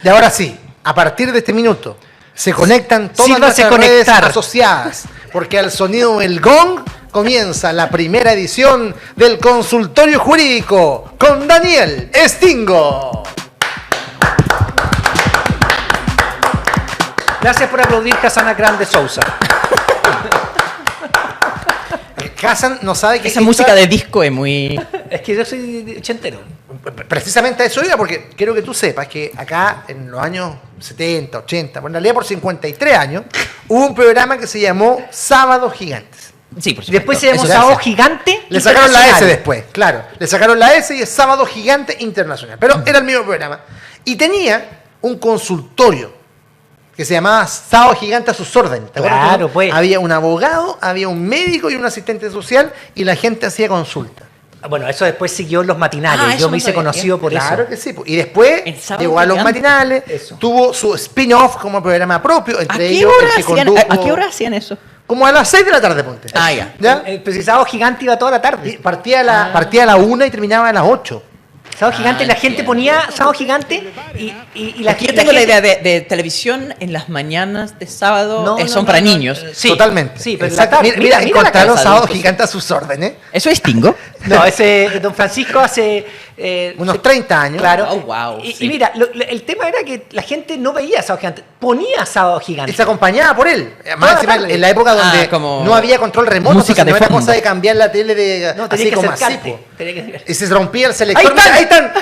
Y ahora sí, a partir de este minuto, se conectan todas las redes asociadas, porque al sonido del gong comienza la primera edición del Consultorio Jurídico con Daniel Stingo. Gracias por aplaudir, Casana Grande Sousa. Hassan no sabe que esa música de disco es muy... Es que yo soy ochentero. Precisamente a eso iba, porque quiero que tú sepas que acá en los años 70, 80, bueno, en realidad por 53 años, hubo un programa que se llamó Sábados Gigantes. Sí, por supuesto. Después se llamó Sábado Gigante. Le sacaron la S después, claro. Le sacaron la S y es Sábado Gigante Internacional. Pero era el mismo programa. Y tenía un consultorio que se llamaba Sábado Gigante a sus órdenes. ¿Te acuerdas? Claro, pues. Había un abogado, había un médico y un asistente social y la gente hacía consulta. Bueno, eso después siguió los matinales. Yo me hice conocido por eso. Claro que sí. Y después llegó a los matinales, tuvo su spin-off como programa propio. Entre ellos, ¿A qué hora hacían eso? Como a las 6 de la tarde, ponte. Ah, ya. El Sábado Gigante iba toda la tarde. Partía a la 1 y terminaba a las 8. Sábado Gigante, la gente ponía Sábado Gigante y la gente... Yo tengo la idea de televisión en las mañanas de sábado, son para niños. Sí, totalmente. Sí, pero mira, encontraron Sábado Gigante a sus órdenes. ¿Eso es Stingo? No, ese Don Francisco hace... unos 30 años. Claro. Oh, wow. Y mira, el tema era que la gente no veía Sábado Gigante, ponía Sábado Gigante. Y se acompañaba por él. Más encima, en la época donde no había control remoto, música de no era cosa de cambiar la tele de no, tenía que acercarte. Y se rompía el selector. Ahí están.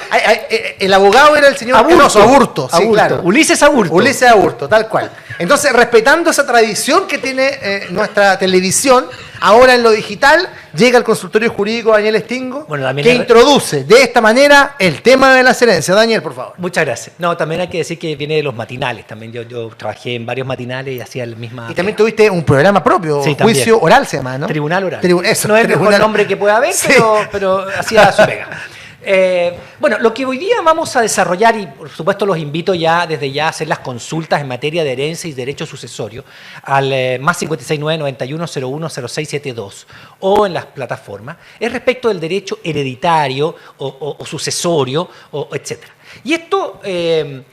El abogado era el señor Aburto. Sí, claro. Ulises Aburto. Ulises Aburto, tal cual. Entonces, respetando esa tradición que tiene nuestra televisión, ahora en lo digital llega el consultorio jurídico Daniel Stingo, que introduce de esta manera el tema de las herencias. Daniel, por favor. Muchas gracias. No, también hay que decir que viene de los matinales. También yo trabajé en varios matinales y hacía la misma... Y también tuviste un programa propio, sí, Juicio Oral se llama, ¿no? Tribunal Oral. Eso, no es el mejor nombre que pueda haber, sí. pero hacía su pega. Bueno, lo que hoy día vamos a desarrollar, y por supuesto los invito desde ya a hacer las consultas en materia de herencia y derecho sucesorio al más 569-9101-0672 o en las plataformas, es respecto del derecho hereditario o sucesorio, etc. Y esto, ¿qué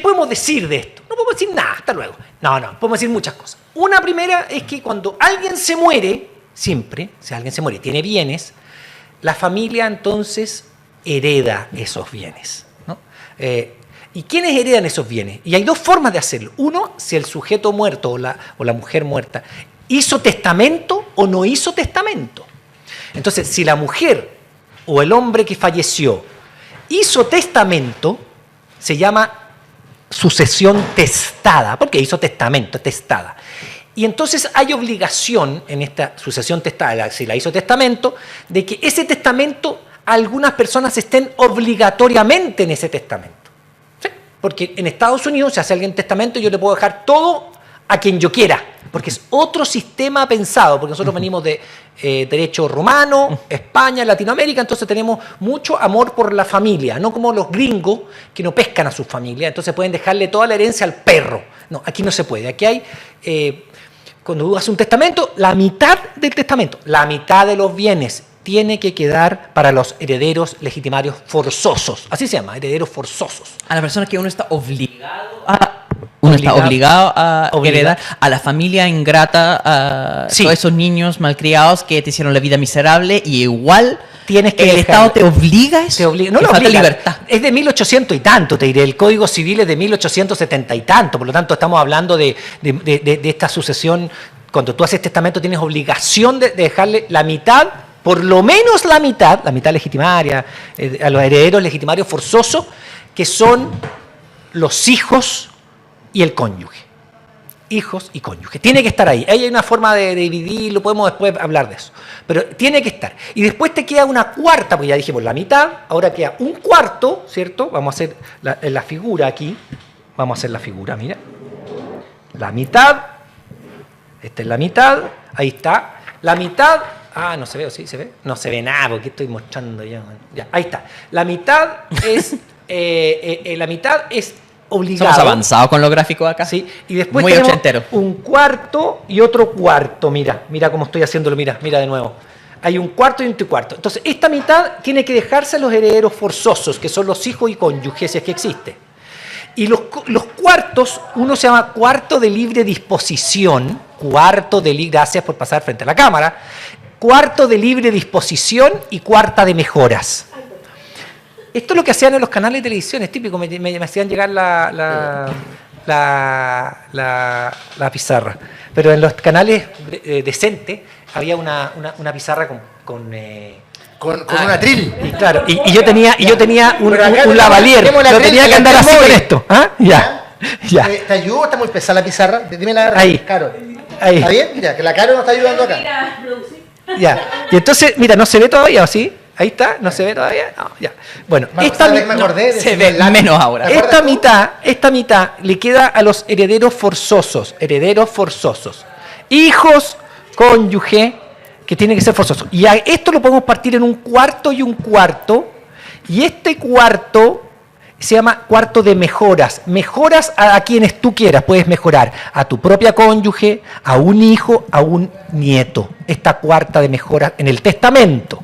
podemos decir de esto? No podemos decir nada, hasta luego. No, podemos decir muchas cosas. Una primera es que cuando alguien se muere, siempre, si alguien se muere, tiene bienes, la familia entonces hereda esos bienes, ¿no? ¿Y quiénes heredan esos bienes? Y hay dos formas de hacerlo. Uno, si el sujeto muerto o la mujer muerta hizo testamento o no hizo testamento. Entonces, si la mujer o el hombre que falleció hizo testamento, se llama sucesión testada, porque hizo testamento, testada. Y entonces hay obligación en esta sucesión testada, si la hizo testamento, de que ese testamento algunas personas estén obligatoriamente en ese testamento. ¿Sí? Porque en Estados Unidos, si hace alguien testamento, yo le puedo dejar todo a quien yo quiera, porque es otro sistema pensado, porque nosotros venimos de derecho romano, España, Latinoamérica, entonces tenemos mucho amor por la familia, no como los gringos que no pescan a su familia, entonces pueden dejarle toda la herencia al perro. No, aquí no se puede, aquí hay... cuando tú haces un testamento, la mitad del testamento, la mitad de los bienes tiene que quedar para los herederos legitimarios forzosos. Así se llama, herederos forzosos. A la persona que uno está obligado a... heredar, a la familia ingrata, a todos esos niños malcriados que te hicieron la vida miserable, y igual tienes que el Estado te obliga a eso. Te obliga, no te falta libertad. Es de 1800 y tanto, te diré. El Código Civil es de 1870 y tanto. Por lo tanto, estamos hablando de esta sucesión. Cuando tú haces testamento, tienes obligación de dejarle la mitad, por lo menos la mitad legitimaria, a los herederos legitimarios forzosos, que son los hijos y el cónyuge. Hijos y cónyuge. Tiene que estar ahí. Ahí hay una forma de dividirlo, podemos después hablar de eso. Pero tiene que estar. Y después te queda una cuarta, porque ya dijimos la mitad, ahora queda un cuarto, ¿cierto? Vamos a hacer la figura aquí. Vamos a hacer la figura, mira. La mitad. Esta es la mitad. Ahí está. La mitad. Ah, no se ve, ¿o sí? ¿Se ve? No se ve nada, porque estoy mostrando ya. Ahí está. La mitad es... la mitad es... obligado. Somos avanzados con los gráficos acá. Sí, y después muy tenemos ochentero. Un cuarto y otro cuarto. Mira cómo estoy haciéndolo, mira de nuevo. Hay un cuarto y un cuarto. Entonces, esta mitad tiene que dejarse a los herederos forzosos, que son los hijos y cónyuges, si es que existe. Y los cuartos, uno se llama cuarto de libre disposición, gracias por pasar frente a la cámara, cuarto de libre disposición y cuarta de mejoras. Esto es lo que hacían en los canales de televisión, es típico, me hacían llegar la pizarra. Pero en los canales decentes había una pizarra con un atril. Y claro, y yo tenía un lavalier, pero tenía que andar así con esto. ¿Ah? Ya. ¿Te ayudo? ¿Está muy pesada la pizarra? Dime la verdad. Ahí. Caro. Ahí. ¿Está bien? Mira, que la Caro nos está ayudando acá. Ya. Y entonces, mira, ¿no se ve todavía o sí? Ahí está, ¿no se ve todavía? No, ya. Bueno, se ve menos ahora. Esta mitad le queda a los herederos forzosos. Hijos, cónyuge, que tiene que ser forzoso. Y a esto lo podemos partir en un cuarto y un cuarto. Y este cuarto se llama cuarto de mejoras. Mejoras a quienes tú quieras. Puedes mejorar a tu propia cónyuge, a un hijo, a un nieto. Esta cuarta de mejoras en el testamento.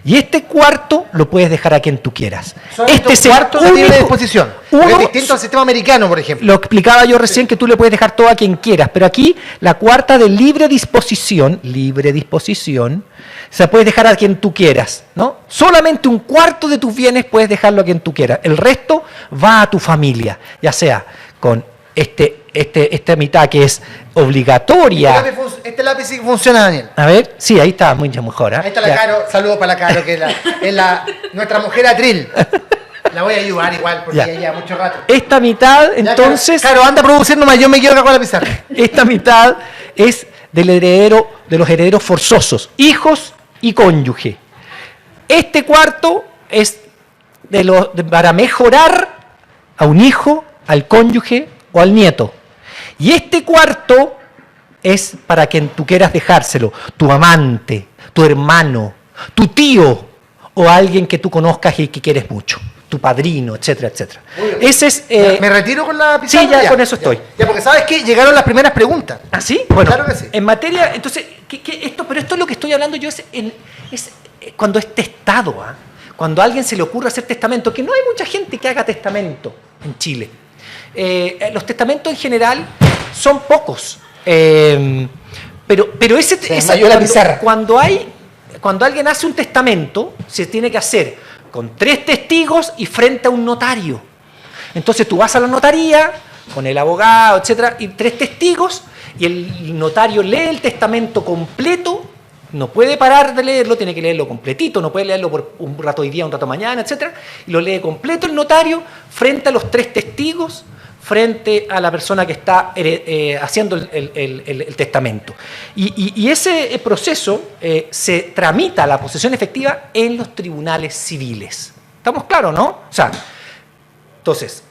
Y este cuarto lo puedes dejar a quien tú quieras. Este es el cuarto de libre disposición. Es distinto al sistema americano, por ejemplo. Lo explicaba yo recién, que tú le puedes dejar todo a quien quieras, pero aquí la cuarta de libre disposición, se puede dejar a quien tú quieras, ¿no? Solamente un cuarto de tus bienes puedes dejarlo a quien tú quieras. El resto va a tu familia, ya sea con esta mitad que es obligatoria. Este lápiz sí funciona, Daniel. A ver, sí, ahí está mucho mejor. Ahí está la Caro, saludos para la Caro, que es nuestra mujer atril. La voy a ayudar igual, porque ya lleva mucho rato. Esta mitad, entonces... Caro, anda produciendo más, yo me quiero acá con la pizarra. Esta mitad es de los herederos forzosos, hijos y cónyuge. Este cuarto es para mejorar a un hijo, al cónyuge o al nieto. Y este cuarto es para quien tú quieras dejárselo, tu amante, tu hermano, tu tío o alguien que tú conozcas y que quieres mucho, tu padrino, etcétera, etcétera. Ese es, ¿Me retiro con la pizarra? Sí, ya con eso estoy. Ya, porque ¿sabes qué? Llegaron las primeras preguntas. ¿Ah, sí? Bueno, claro que sí. En materia, entonces, pero esto es lo que estoy hablando yo, es cuando es testado, ¿ah? Cuando a alguien se le ocurre hacer testamento, que no hay mucha gente que haga testamento en Chile. Los testamentos en general son pocos, pero cuando alguien hace un testamento, se tiene que hacer con 3 testigos y frente a un notario. Entonces tú vas a la notaría con el abogado, etcétera, y 3 testigos, y el notario lee el testamento completo. No puede parar de leerlo, tiene que leerlo completito, no puede leerlo por un rato hoy día, un rato mañana, etcétera, y lo lee completo el notario frente a los 3 testigos, frente a la persona que está haciendo el testamento. Y ese proceso se tramita la posesión efectiva en los tribunales civiles. ¿Estamos claros, no? O sea, entonces,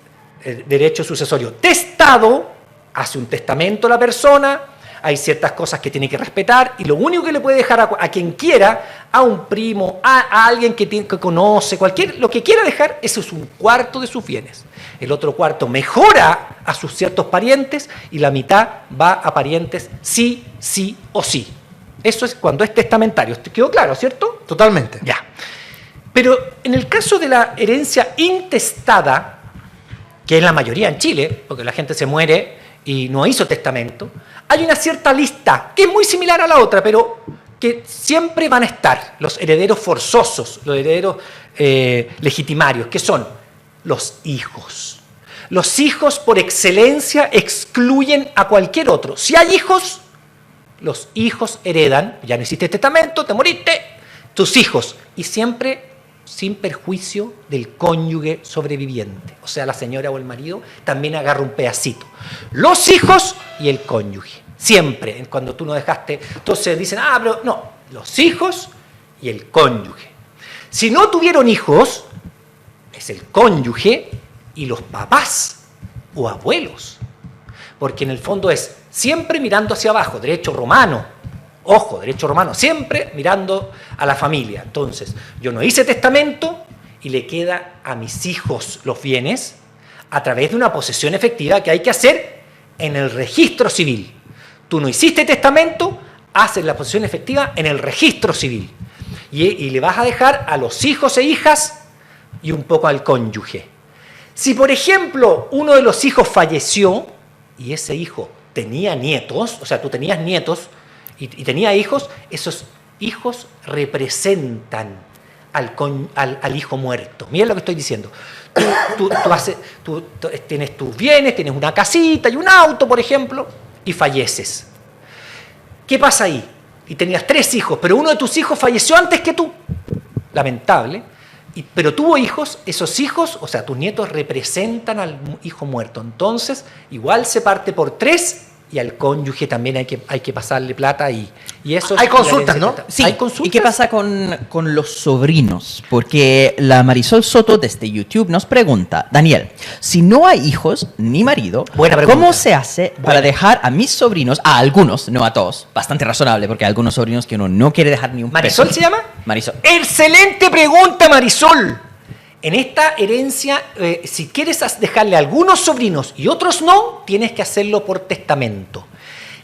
el derecho sucesorio testado, hace un testamento la persona, hay ciertas cosas que tiene que respetar y lo único que le puede dejar a quien quiera, a un primo, a alguien que conoce, lo que quiera dejar, eso es un cuarto de sus bienes. El otro cuarto mejora a sus ciertos parientes y la mitad va a parientes sí, sí o sí. Eso es cuando es testamentario. ¿Te quedó claro, cierto? Totalmente. Ya. Pero en el caso de la herencia intestada, que es la mayoría en Chile, porque la gente se muere y no hizo testamento, hay una cierta lista que es muy similar a la otra, pero que siempre van a estar los herederos forzosos, los herederos legitimarios, que son los hijos. Los hijos por excelencia excluyen a cualquier otro. Si hay hijos, los hijos heredan, ya no hiciste testamento, te moriste, tus hijos, y siempre sin perjuicio del cónyuge sobreviviente. O sea, la señora o el marido también agarra un pedacito. Los hijos y el cónyuge. Siempre, cuando tú no dejaste. Entonces dicen, pero no, los hijos y el cónyuge. Si no tuvieron hijos, es el cónyuge y los papás o abuelos. Porque en el fondo es siempre mirando hacia abajo, derecho romano. Ojo, derecho romano, siempre mirando a la familia. Entonces, yo no hice testamento y le queda a mis hijos los bienes a través de una posesión efectiva que hay que hacer en el registro civil. Tú no hiciste testamento, haces la posesión efectiva en el registro civil. Y le vas a dejar a los hijos e hijas y un poco al cónyuge. Si, por ejemplo, uno de los hijos falleció y ese hijo tenía nietos, o sea, tú tenías nietos y tenía hijos, esos hijos representan al hijo muerto. Mira lo que estoy diciendo. Tú tienes tus bienes, tienes una casita y un auto, por ejemplo, y falleces. ¿Qué pasa ahí? Y tenías 3 hijos, pero uno de tus hijos falleció antes que tú. Lamentable. Pero tuvo hijos, esos hijos, o sea, tus nietos representan al hijo muerto. Entonces, igual se parte por 3 y al cónyuge también hay que pasarle plata y eso. Hay consultas, ¿no? Sí. ¿Hay consultas? ¿Y qué pasa con los sobrinos? Porque la Marisol Soto desde YouTube nos pregunta, Daniel, si no hay hijos ni marido, ¿cómo se hace para dejar a mis sobrinos, a algunos, no a todos? Bastante razonable, porque hay algunos sobrinos que uno no quiere dejar ni un ¿Marisol peso. se llama? Marisol. ¡Excelente pregunta, Marisol! En esta herencia, si quieres dejarle a algunos sobrinos y otros no, tienes que hacerlo por testamento.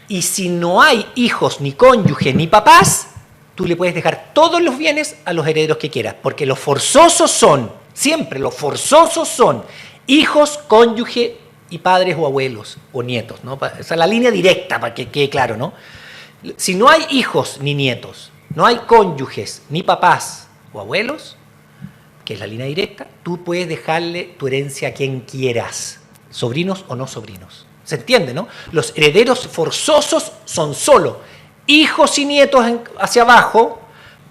Y si no hay hijos, ni cónyuge, ni papás, tú le puedes dejar todos los bienes a los herederos que quieras. Porque los forzosos son, siempre los forzosos son hijos, cónyuge y padres o abuelos o nietos, ¿no? Esa es la línea directa para que quede claro, ¿no? Si no hay hijos ni nietos, no hay cónyuges, ni papás o abuelos, que es la línea directa, tú puedes dejarle tu herencia a quien quieras, sobrinos o no sobrinos. ¿Se entiende, no? Los herederos forzosos son solo hijos y nietos hacia abajo,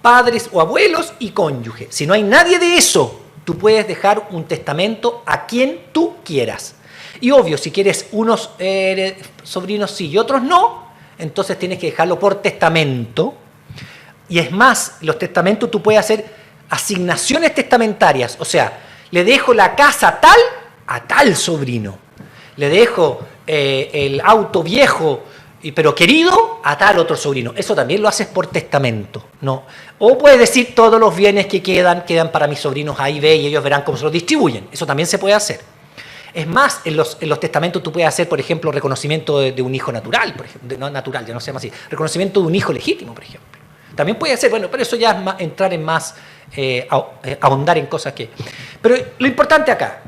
padres o abuelos y cónyuge. Si no hay nadie de eso, tú puedes dejar un testamento a quien tú quieras. Y obvio, si quieres unos sobrinos sí y otros no, entonces tienes que dejarlo por testamento. Y es más, los testamentos tú puedes hacer asignaciones testamentarias, o sea, le dejo la casa tal a tal sobrino, le dejo el auto viejo pero querido a tal otro sobrino. Eso también lo haces por testamento, ¿no? O puedes decir todos los bienes que quedan para mis sobrinos A y B y ellos verán cómo se los distribuyen. Eso también se puede hacer. Es más, en los testamentos tú puedes hacer, por ejemplo, reconocimiento de un hijo natural, por ejemplo, no natural, ya no se llama así, reconocimiento de un hijo legítimo, por ejemplo. También puede ser, bueno, pero eso ya es entrar en más, ahondar en cosas que... Pero lo importante acá,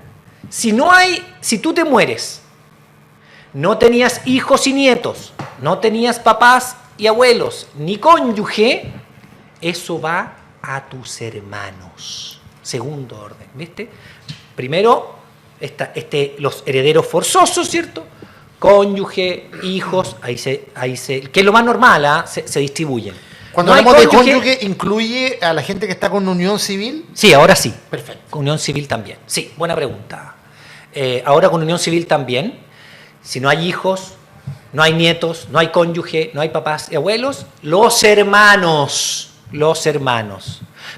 si tú te mueres, no tenías hijos y nietos, no tenías papás y abuelos, ni cónyuge, eso va a tus hermanos. Segundo orden, ¿viste? Primero, los herederos forzosos, ¿cierto? Cónyuge, hijos, ahí que es lo más normal, se distribuyen. Cuando hablamos de cónyuge, ¿incluye a la gente que está con unión civil? Sí, ahora sí. Perfecto. Con unión civil también. Sí, buena pregunta. Ahora con unión civil también. Si no hay hijos, no hay nietos, no hay cónyuge, no hay papás y abuelos, los hermanos.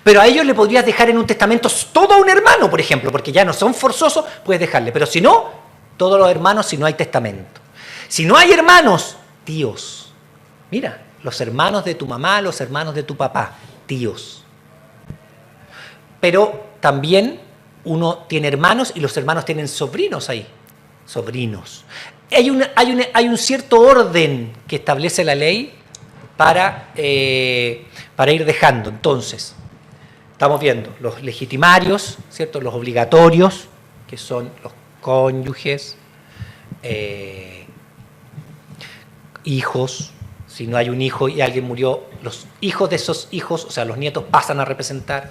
Pero a ellos le podrías dejar en un testamento todo a un hermano, por ejemplo, porque ya no son forzosos, puedes dejarle. Pero si no, todos los hermanos si no hay testamento. Si no hay hermanos, tíos. Mira, los hermanos de tu mamá, los hermanos de tu papá, tíos. Pero también uno tiene hermanos y los hermanos tienen sobrinos ahí. Sobrinos. Hay un cierto orden que establece la ley para ir dejando. Entonces, estamos viendo los legitimarios, ¿cierto? Los obligatorios, que son los cónyuges, hijos. Si no hay un hijo y alguien murió, los hijos de esos hijos, o sea, los nietos pasan a representar.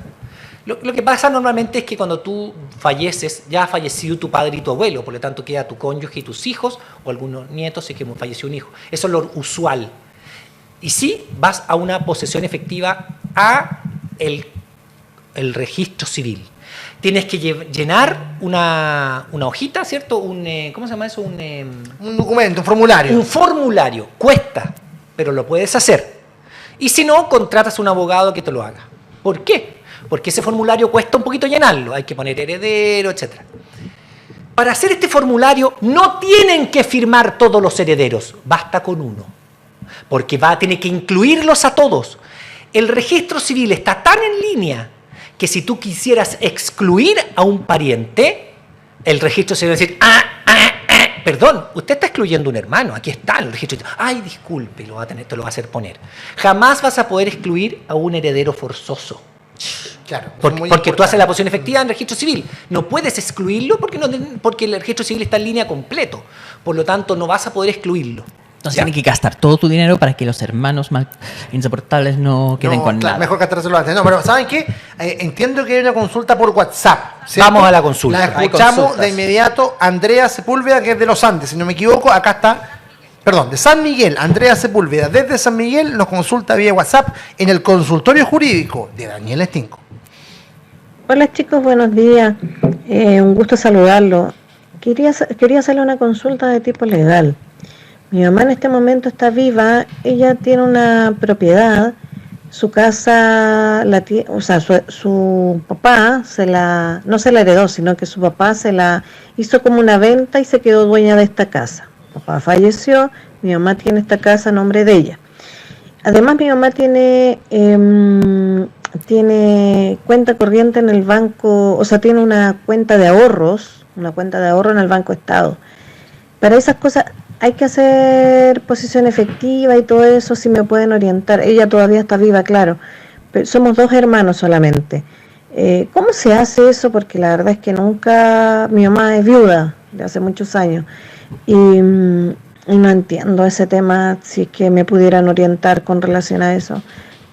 Lo que pasa normalmente es que cuando tú falleces, ya ha fallecido tu padre y tu abuelo, por lo tanto queda tu cónyuge y tus hijos, o algunos nietos si es que falleció un hijo. Eso es lo usual. Y sí, vas a una posesión efectiva a el registro civil. Tienes que llenar una hojita, ¿cierto? ¿Cómo se llama eso? Un documento, un formulario. Un formulario. Cuesta, pero lo puedes hacer. Y si no, contratas a un abogado que te lo haga. ¿Por qué? Porque ese formulario cuesta un poquito llenarlo. Hay que poner heredero, etc. Para hacer este formulario no tienen que firmar todos los herederos. Basta con uno. Porque tiene que incluirlos a todos. El registro civil está tan en línea que si tú quisieras excluir a un pariente, el registro civil va a decir, perdón, usted está excluyendo un hermano, aquí está el registro. Ay, disculpe, te lo va a hacer poner. Jamás vas a poder excluir a un heredero forzoso. Claro. Porque tú haces la posición efectiva en registro civil. No puedes excluirlo porque el registro civil está en línea completo. Por lo tanto, no vas a poder excluirlo. Entonces tienes que gastar todo tu dinero para que los hermanos más insoportables no queden con nada. Mejor gastárselo antes. No, pero ¿saben qué? Entiendo que hay una consulta por WhatsApp, ¿cierto? Vamos a la consulta. La escuchamos de inmediato. Andrea Sepúlveda, que es de Los Andes, si no me equivoco, acá está. Perdón, de San Miguel, Andrea Sepúlveda, desde San Miguel nos consulta vía WhatsApp en el consultorio jurídico de Daniel Stinco. Hola chicos, buenos días. Un gusto saludarlo. Quería hacerle una consulta de tipo legal. Mi mamá en este momento está viva, ella tiene una propiedad, su casa, su papá no se la heredó, sino que su papá se la hizo como una venta y se quedó dueña de esta casa. Papá falleció, mi mamá tiene esta casa a nombre de ella. Además mi mamá tiene cuenta corriente en el banco, tiene una cuenta de ahorro en el Banco Estado. Para esas cosas hay que hacer posición efectiva y todo eso, si me pueden orientar. Ella todavía está viva, claro, pero somos 2 hermanos solamente. ¿Cómo se hace eso? Porque la verdad es que mi mamá es viuda de hace muchos años y no entiendo ese tema, si es que me pudieran orientar con relación a eso.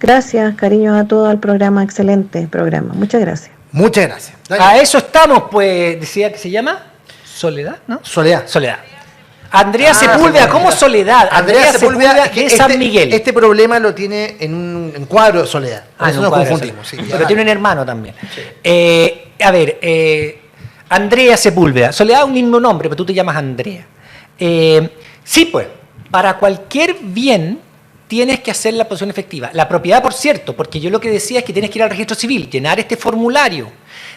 Gracias, cariños a todo el programa, excelente programa. Muchas gracias. Muchas gracias. A eso estamos, pues, decía que se llama Soledad, ¿no? Soledad. Andrea Sepúlveda, ¿cómo Soledad? Andrea Sepúlveda de San Miguel. Este problema lo tiene en un cuadro de Soledad. Eso nos confundimos. Sí, pero tiene un hermano también. Sí. Andrea Sepúlveda. Soledad es un mismo nombre, pero tú te llamas Andrea. Sí, pues, para cualquier bien tienes que hacer la posición efectiva. La propiedad, por cierto, porque yo lo que decía es que tienes que ir al registro civil, llenar este formulario,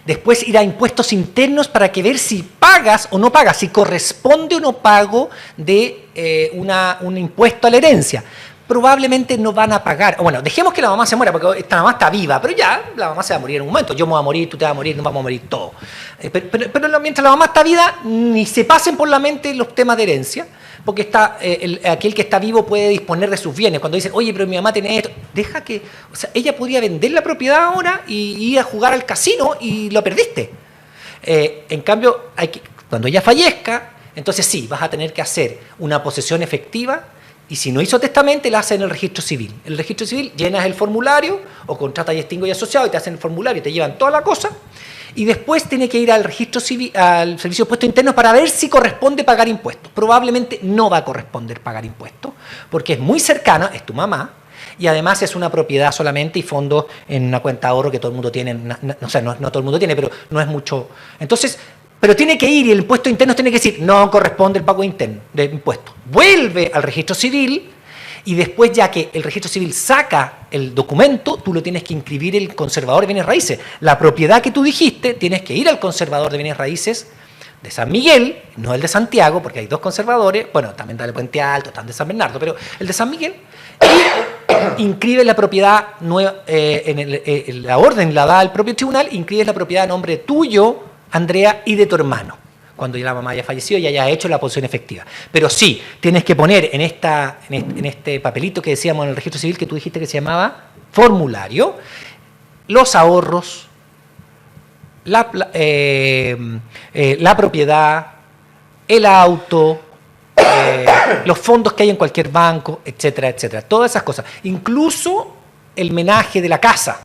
después ir a impuestos internos para que ver si pagas o no pagas, si corresponde o no pago de un impuesto a la herencia. Probablemente no van a pagar. Bueno, dejemos que la mamá se muera, porque esta mamá está viva, pero ya la mamá se va a morir en un momento. Yo me voy a morir, tú te vas a morir, nos vamos a morir todos. Pero mientras la mamá está viva, ni se pasen por la mente los temas de herencia, porque aquel que está vivo puede disponer de sus bienes. Cuando dicen, oye, pero mi mamá tiene esto, deja que... O sea, ella podría vender la propiedad ahora y ir a jugar al casino y lo perdiste. En cambio, cuando ella fallezca, entonces sí, vas a tener que hacer una posesión efectiva. Y si no hizo testamento, la hace en el registro civil. En el registro civil llenas el formulario o contratas y extingo y asociado y te hacen el formulario y te llevan toda la cosa. Y después tiene que ir al registro civil, al Servicio de Impuestos Internos para ver si corresponde pagar impuestos. Probablemente no va a corresponder pagar impuestos porque es muy cercana, es tu mamá, y además es una propiedad solamente y fondos en una cuenta de ahorro que todo el mundo tiene. No todo el mundo tiene, pero no es mucho. Entonces... Pero tiene que ir y el impuesto interno tiene que decir, no corresponde el pago interno de impuestos. Vuelve al registro civil y después, ya que el registro civil saca el documento, tú lo tienes que inscribir el conservador de bienes raíces. La propiedad que tú dijiste, tienes que ir al conservador de bienes raíces de San Miguel, no el de Santiago, porque hay 2 conservadores, bueno, también está de Puente Alto, están de San Bernardo, pero el de San Miguel, y inscribe la propiedad nueva, en la orden la da el propio tribunal, inscribes la propiedad a nombre tuyo, Andrea, y de tu hermano, cuando ya la mamá haya fallecido y haya hecho la posición efectiva. Pero sí, tienes que poner en este papelito que decíamos en el registro civil, que tú dijiste que se llamaba formulario, los ahorros, la propiedad, el auto, los fondos que hay en cualquier banco, etcétera, etcétera. Todas esas cosas. Incluso el menaje de la casa.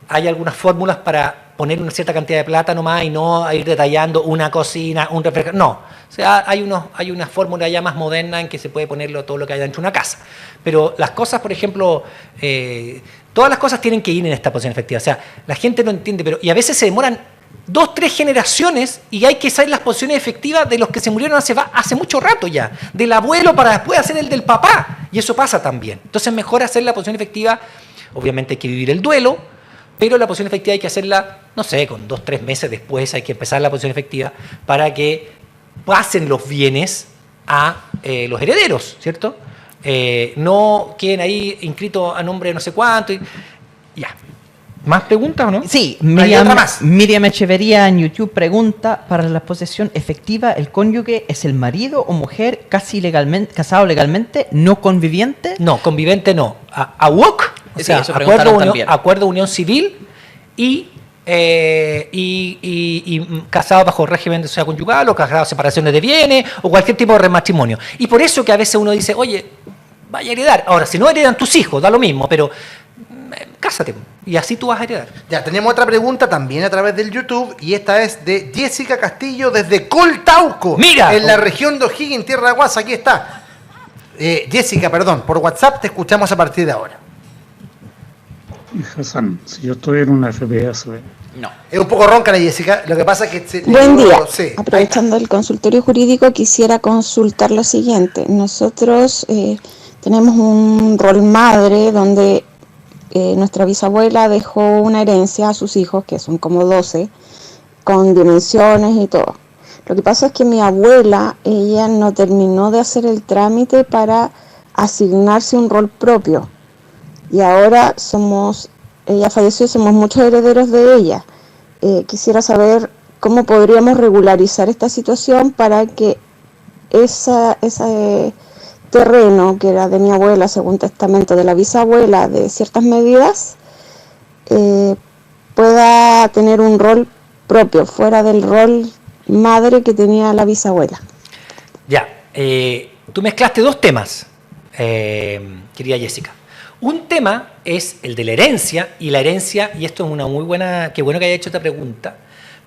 Hay algunas fórmulas para poner una cierta cantidad de plata nomás y no ir detallando una cocina, un refrigerador. No, o sea, hay una fórmula ya más moderna en que se puede ponerlo todo lo que hay dentro de una casa. Pero las cosas, por ejemplo, todas las cosas tienen que ir en esta posición efectiva. O sea, la gente no entiende, y a veces se demoran 2, 3 generaciones y hay que saber las posiciones efectivas de los que se murieron hace mucho rato ya. Del abuelo para después hacer el del papá. Y eso pasa también. Entonces es mejor hacer la posición efectiva. Obviamente hay que vivir el duelo, pero la posición efectiva hay que hacerla, no sé, con 2, 3 meses después hay que empezar la posición efectiva para que pasen los bienes a los herederos, ¿cierto? No queden ahí inscritos a nombre de no sé cuánto. Ya. ¿Más preguntas o no? Sí, Miriam Echeverría en YouTube pregunta, para la posesión efectiva, ¿el cónyuge es el marido o mujer casado legalmente, no conviviente? No, conviviente no. AUOC, o sea, acuerdo de unión civil, y casados bajo régimen de sociedad conyugal o casados separaciones de bienes o cualquier tipo de matrimonio. Y por eso que a veces uno dice, oye, vaya a heredar. Ahora, si no heredan tus hijos, da lo mismo, pero cásate y así tú vas a heredar. Ya, tenemos otra pregunta también a través del YouTube y esta es de Jessica Castillo desde Coltauco. ¡Mira! En la región de O'Higgins, Tierra de Guasa, aquí está. Jessica, perdón, por WhatsApp te escuchamos a partir de ahora. Hassan, si yo estoy en una FPS... No. Es un poco ronca la Jessica, lo que pasa es que... Buen día. Sí, aprovechando el consultorio jurídico, quisiera consultar lo siguiente. Nosotros tenemos un rol madre donde nuestra bisabuela dejó una herencia a sus hijos, que son como 12, con dimensiones y todo. Lo que pasa es que mi abuela, ella no terminó de hacer el trámite para asignarse un rol propio. Y ahora ella falleció y somos muchos herederos de ella. Quisiera saber cómo podríamos regularizar esta situación para que ese terreno que era de mi abuela, según testamento de la bisabuela, de ciertas medidas, pueda tener un rol propio, fuera del rol madre que tenía la bisabuela. Ya, tú mezclaste dos temas, querida Jessica. Un tema es el de la herencia, y esto es una muy buena, qué bueno que haya hecho esta pregunta,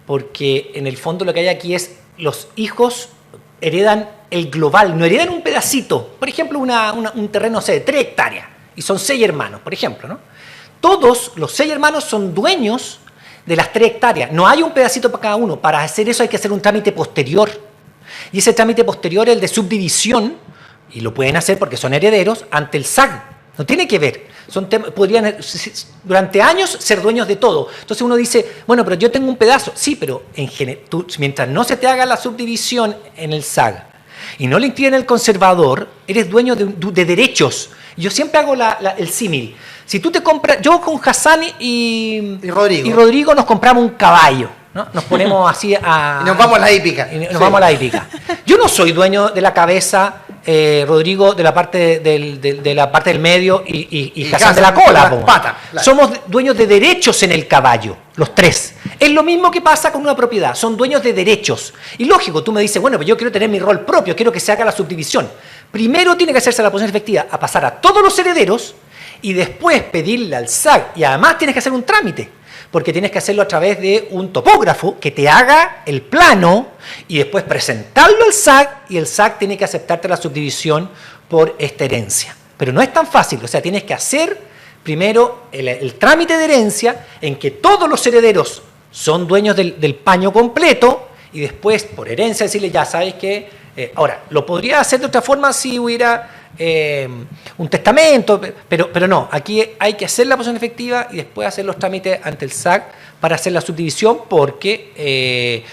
porque en el fondo lo que hay aquí es los hijos heredan el global, no heredan un pedacito, por ejemplo un terreno, de 3 hectáreas, y son 6 hermanos, por ejemplo, ¿no? Todos los 6 hermanos son dueños de las 3 hectáreas, no hay un pedacito para cada uno, para hacer eso hay que hacer un trámite posterior, y ese trámite posterior es el de subdivisión, y lo pueden hacer porque son herederos ante el SAG. No tiene que ver. Podrían durante años ser dueños de todo. Entonces uno dice, bueno, pero yo tengo un pedazo. Sí, pero mientras no se te haga la subdivisión en el SAG y no le inscriben el conservador, eres dueño de derechos. Yo siempre hago el símil. Si tú te compras, yo con Hassan y Rodrigo nos compramos un caballo, ¿no? Nos ponemos así a... Y nos vamos a la hípica. Vamos a la hípica. Yo no soy dueño de la cabeza... Rodrigo de la parte del medio y Hassan de la cola. Pata, claro. Somos dueños de derechos en el caballo, los 3. Es lo mismo que pasa con una propiedad, son dueños de derechos. Y lógico, tú me dices, bueno, pero yo quiero tener mi rol propio, quiero que se haga la subdivisión. Primero tiene que hacerse la posición efectiva a pasar a todos los herederos y después pedirle al SAG. Y además tienes que hacer un trámite, porque tienes que hacerlo a través de un topógrafo que te haga el plano y después presentarlo al SAG, y el SAG tiene que aceptarte la subdivisión por esta herencia. Pero no es tan fácil, o sea, tienes que hacer primero el trámite de herencia en que todos los herederos son dueños del paño completo y después por herencia decirle, ya sabes que... ahora, lo podría hacer de otra forma si hubiera... un testamento, pero no, aquí hay que hacer la posición efectiva y después hacer los trámites ante el SAC para hacer la subdivisión porque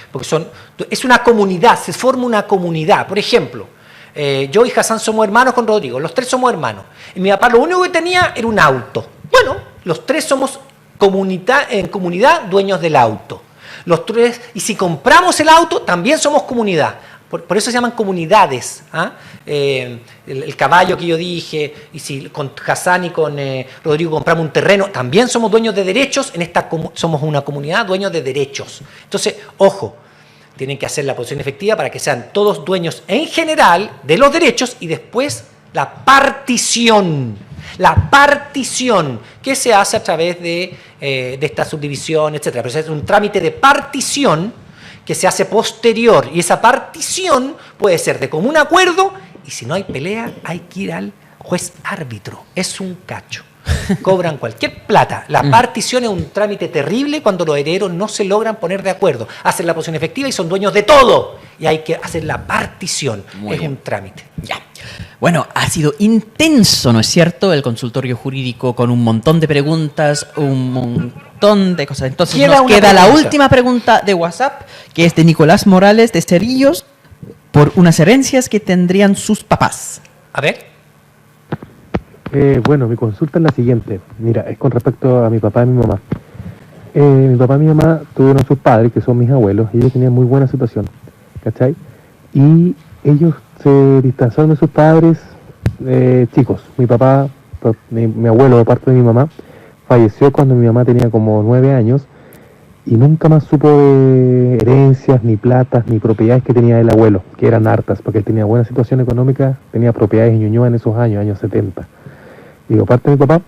es una comunidad, se forma una comunidad. Por ejemplo, yo y Hassan somos hermanos con Rodrigo, los 3 somos hermanos, y mi papá lo único que tenía era un auto. Bueno, los 3 somos en comunidad dueños del auto, los 3, y si compramos el auto también somos comunidad. Por eso se llaman comunidades. El caballo que yo dije, y si con Hassan y con Rodrigo compramos un terreno, también somos dueños de derechos, somos una comunidad dueños de derechos. Entonces, ojo, tienen que hacer la posición efectiva para que sean todos dueños en general de los derechos y después la partición. La partición que se hace a través de esta subdivisión, etc. Pero es un trámite de partición que se hace posterior, y esa partición puede ser de común acuerdo, y si no hay pelea hay que ir al juez árbitro. Es un cacho. Cobran cualquier plata. La partición es un trámite terrible cuando los herederos no se logran poner de acuerdo. Hacen la posición efectiva y son dueños de todo. Y hay que hacer la partición. Es un trámite. Ya. Bueno, ha sido intenso, ¿no es cierto? El consultorio jurídico con un montón de preguntas, un montón de cosas. Entonces nos queda la última pregunta de WhatsApp, que es de Nicolás Morales de Cerrillos, por unas herencias que tendrían sus papás. A ver. Bueno, mi consulta es la siguiente. Mira, es con respecto a mi papá y mi mamá. Mi papá y mi mamá tuvieron sus padres, que son mis abuelos, y ellos tenían muy buena situación, ¿cachai? Y ellos se distanciaron de sus padres chicos. Mi papá, mi abuelo de parte de mi mamá, falleció cuando mi mamá tenía como 9 años y nunca más supo de herencias, ni platas, ni propiedades que tenía el abuelo, que eran hartas, porque él tenía buena situación económica, tenía propiedades en Ñuñoa en esos años 70. Y por parte de mi papá,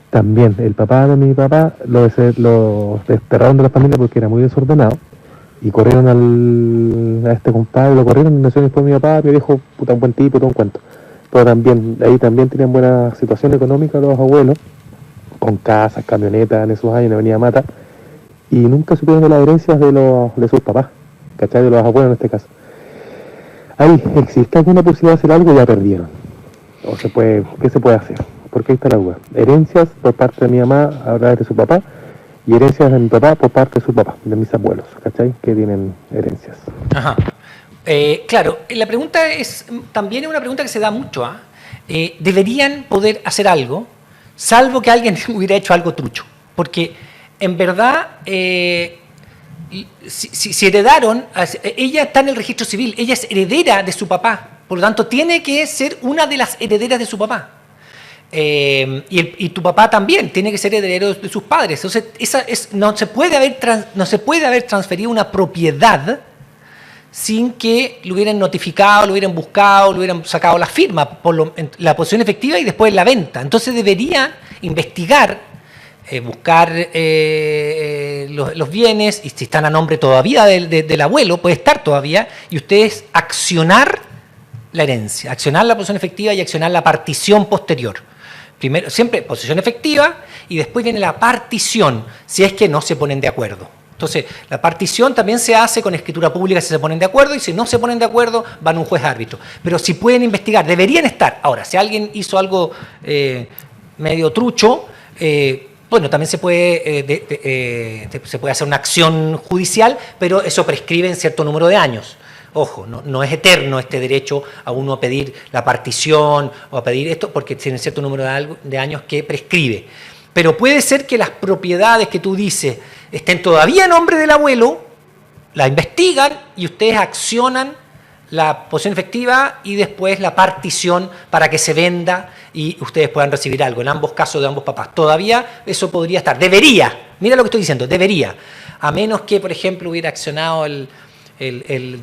también, el papá de mi papá lo desterraron de la familia porque era muy desordenado, y corrieron a este compadre, lo corrieron, y nació después mi papá, me dijo, puta, un buen tipo, todo un cuento. Pero también, ahí también tenían buena situación económica los abuelos, con casas, camionetas en esos años en Avenida Mata, y nunca supieron de las herencias de sus papás, ¿cachai? De los abuelos en este caso. Ahí, ¿existe alguna posibilidad de hacer algo? Ya perdieron. ¿Qué se puede hacer? Porque ahí está la duda. Herencias por parte de mi mamá a través de su papá, y herencias de mi papá por parte de su papá, de mis abuelos, ¿cachai? Que tienen herencias. Ajá. Claro, la pregunta es también una pregunta que se da mucho. ¿Deberían poder hacer algo, salvo que alguien hubiera hecho algo trucho? Porque en verdad, si heredaron, ella está en el registro civil, ella es heredera de su papá, por lo tanto tiene que ser una de las herederas de su papá. Y tu papá también tiene que ser heredero de sus padres. Entonces, no se puede haber transferido una propiedad sin que lo hubieran notificado, lo hubieran buscado, lo hubieran sacado la firma por la posesión efectiva y después la venta. Entonces debería investigar, buscar los bienes, y si están a nombre todavía del abuelo, puede estar todavía, y ustedes accionar la herencia, accionar la posesión efectiva y accionar la partición posterior. Primero, siempre posesión efectiva, y después viene la partición, si es que no se ponen de acuerdo. Entonces, la partición también se hace con escritura pública si se ponen de acuerdo, y si no se ponen de acuerdo, van a un juez árbitro. Pero si pueden investigar, deberían estar. Ahora, si alguien hizo algo medio trucho, bueno, también se puede hacer una acción judicial, pero eso prescribe en cierto número de años. Ojo, no es eterno este derecho a uno a pedir la partición o a pedir esto, porque tiene cierto número de años que prescribe. Pero puede ser que las propiedades que tú dices estén todavía a nombre del abuelo, la investigan y ustedes accionan la posesión efectiva y después la partición para que se venda y ustedes puedan recibir algo. En ambos casos de ambos papás. Todavía eso podría estar. Debería. Mira lo que estoy diciendo. Debería. A menos que, por ejemplo, hubiera accionado el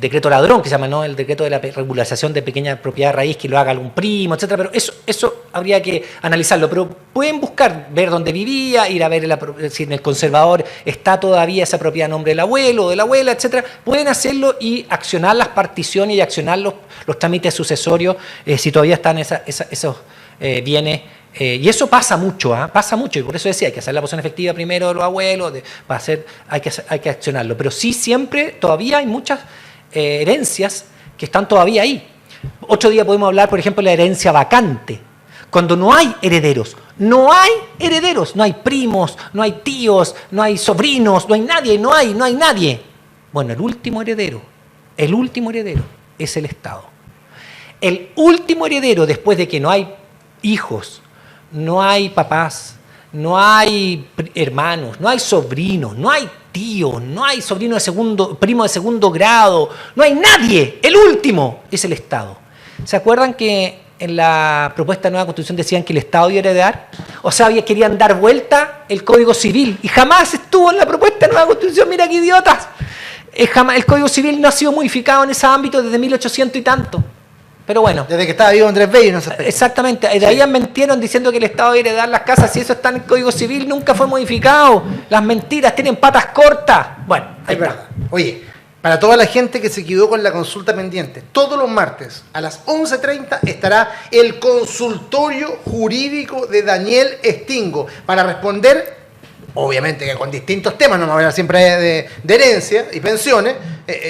decreto ladrón, que se llama, ¿no? El decreto de la regularización de pequeña propiedad raíz, que lo haga algún primo, etcétera. Pero eso habría que analizarlo. Pero pueden buscar, ver dónde vivía, ir a ver si en el conservador está todavía esa propiedad a nombre del abuelo o de la abuela, etcétera. Pueden hacerlo y accionar las particiones y accionar los trámites sucesorios si todavía están esos bienes. Y eso pasa mucho, pasa mucho, y por eso decía, hay que hacer la posesión efectiva primero de los abuelos, hay que accionarlo. Pero sí, siempre, todavía hay muchas herencias que están todavía ahí. Otro día podemos hablar, por ejemplo, de la herencia vacante. Cuando no hay herederos, no hay primos, no hay tíos, no hay sobrinos, no hay nadie, no hay nadie. Bueno, el último heredero es el Estado. El último heredero, después de que no hay hijos, no hay papás, no hay hermanos, no hay sobrinos, no hay tíos, no hay primo de segundo grado, no hay nadie. El último es el Estado. ¿Se acuerdan que en la propuesta de nueva Constitución decían que el Estado iba a heredar? O sea, querían dar vuelta el Código Civil y jamás estuvo en la propuesta de nueva Constitución. Mira qué idiotas. El Código Civil no ha sido modificado en ese ámbito desde 1800 y tanto. Pero bueno. Desde que estaba vivo Andrés Bello, no sé. Exactamente. De ahí mentieron diciendo que el Estado iba a heredar las casas. Si eso está en el Código Civil, nunca fue modificado. Las mentiras tienen patas cortas. Bueno, ahí está. Verdad. Oye, para toda la gente que se quedó con la consulta pendiente, todos los martes a las 11:30 estará el consultorio jurídico de Daniel Stingo para responder, obviamente que con distintos temas, no vamos a hablar siempre de herencia y pensiones,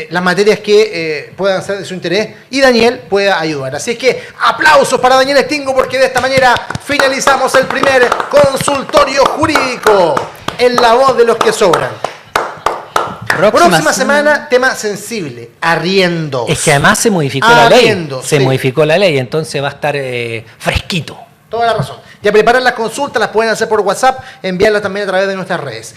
las materias que puedan ser de su interés y Daniel pueda ayudar. Así es que aplausos para Daniel Stingo, porque de esta manera finalizamos el primer consultorio jurídico en la voz de los que sobran. Próxima semana, tema sensible, arriendos. Es que además se modificó la ley. Se modificó la ley, entonces va a estar fresquito. Toda la razón. Ya preparan las consultas, las pueden hacer por WhatsApp, enviarlas también a través de nuestras redes.